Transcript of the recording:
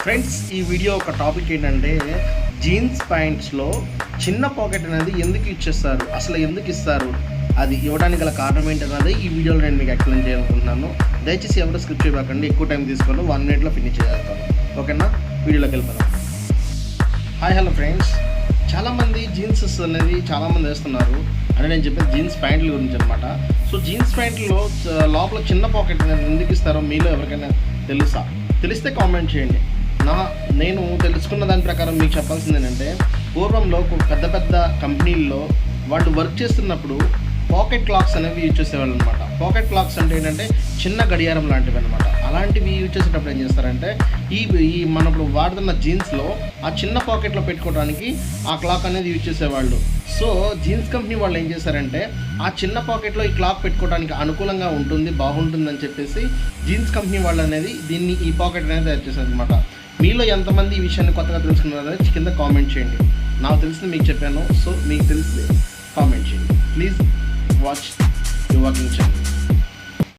Friends, ఈ video ఒక topic ఏంటంటే జీన్స్ ప్యాంట్స్లో చిన్న పాకెట్ అనేది ఎందుకు ఇచ్చేస్తారు, అసలు ఎందుకు ఇస్తారు, అది ఇవ్వడానికి గల కారణం ఏంటన్నది ఈ వీడియోలో నేను మీకు ఎక్స్ప్లెయిన్ చేయాలనుకుంటున్నాను. దయచేసి ఎవరు స్కిప్ చేయకండి, ఎక్కువ టైం తీసుకోండి, 1 మినిట్లో ఫినిష్ చేస్తాను. ఓకేనా, వీడియోలోకి వెళ్ళిపోదాం. హాయ్ హలో ఫ్రెండ్స్, చాలామంది జీన్సెస్ అనేది చాలామంది వేస్తున్నారు. అంటే నేను చెప్పేది జీన్స్ ప్యాంట్ల గురించి అనమాట. సో జీన్స్ ప్యాంట్లో లోపల చిన్న పాకెట్ అనేది ఎందుకు ఇస్తారో మీలో ఎవరికైనా తెలిస్తే కామెంట్ చేయండి. నేను తెలుసుకున్న దాని ప్రకారం మీకు చెప్పాల్సింది ఏంటంటే, పూర్వంలో పెద్ద పెద్ద కంపెనీల్లో వాళ్ళు వర్క్ చేస్తున్నప్పుడు పాకెట్ క్లాక్స్ అనేవి యూజ్ చేసేవాళ్ళు అనమాట. పాకెట్ క్లాక్స్ అంటే ఏంటంటే చిన్న గడియారం లాంటివి అనమాట. అలాంటివి యూజ్ చేసేటప్పుడు ఏం చేస్తారంటే, ఈ మనం ఇప్పుడు వాడుతున్న జీన్స్లో ఆ చిన్న పాకెట్లో పెట్టుకోవడానికి ఆ క్లాక్ అనేది యూజ్ చేసేవాళ్ళు. సో జీన్స్ కంపెనీ వాళ్ళు ఏం చేశారంటే, ఆ చిన్న పాకెట్లో ఈ క్లాక్ పెట్టుకోవడానికి అనుకూలంగా ఉంటుంది, బాగుంటుందని చెప్పేసి జీన్స్ కంపెనీ వాళ్ళు అనేది ఈ పాకెట్ అనేది తయారు చేశారు అనమాట. మీలో ఎంతమంది ఈ విషయాన్ని కొత్తగా తెలుసుకున్నారో కింద కామెంట్ చేయండి. నాకు తెలిసింది మీకు చెప్పాను, సో మీకు తెలిసి కామెంట్ చేయండి. Please watch your working channel.